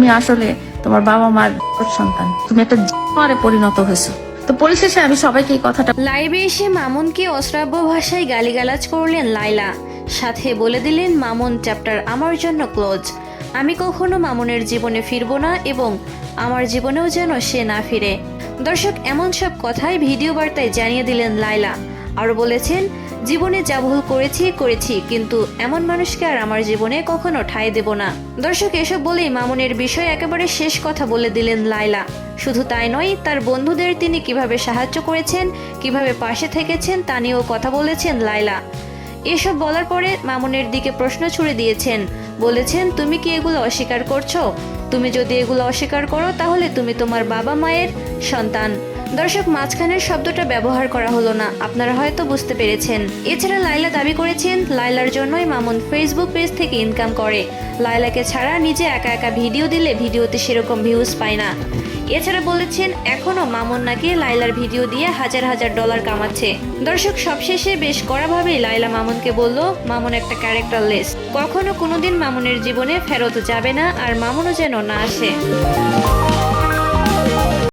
তুমি আসলে তোমার বাবা মার সন্তান, তুমি একটা জানোয়ারে পরিণত হয়েছো। তো পরিশেষে আমি সবাইকে এই কথাটা লাইভে এসে মামুনকে অশ্রাব্য ভাষায় গালিগালাজ করলেন লাইলা, সাথে বলে দিলেন মামুন চ্যাপ্টার আমার জন্য ক্লোজ। আমি কখনো মামুনের জীবনে ফিরবো না এবং আমার জীবনেও যেন সে না ফিরে। দর্শক, এমন সব কথাই ভিডিও বার্তায় জানিয়ে দিলেন লাইলা। আরও বলেছেন, জীবনে যা ভুল করেছি, কিন্তু এমন মানুষকে আর আমার জীবনে কখনো ঠাঁই দেব না। দর্শক, এসব বলেই মামুনের বিষয়ে একেবারে শেষ কথা বলে দিলেন লাইলা। শুধু তাই নয়, তার বন্ধুদের তিনি কিভাবে সাহায্য করেছেন, কিভাবে পাশে থেকেছেন তা নিয়েও কথা বলেছেন লাইলা। এসব বলার পরে মামুনের দিকে প্রশ্ন ছুড়ে দিয়েছেন, বলেছেন, তুমি কি এগুলো অস্বীকার করছো? তুমি যদি এগুলো অস্বীকার করো তাহলে তুমি তোমার বাবা মায়ের সন্তান। দর্শক, মাঝখানের শব্দটা ব্যবহার করা হলো না, আপনারা হয়তো বুঝতে পেরেছেন। এছাড়া লাইলা দাবি করেছেন লাইলার জন্যই মামুন ফেসবুক পেজ থেকে ইনকাম করে। লাইলাকে ছাড়া নিজে একা একা ভিডিও দিলে ভিডিওতে সেরকম ভিউজ পায় না। এছাড়া বলেছেন এখনো মামুন নাকি লাইলার ভিডিও দিয়ে হাজার হাজার ডলার কামাচ্ছে। দর্শক, সবশেষে বেশ কড়াভাবেই লাইলা মামুনকে বলল, মামুন একটা ক্যারেক্টারলেস, কখনো কোনোদিন মামুনের জীবনে ফেরত যাবে না, আর মামুনও যেন না আসে।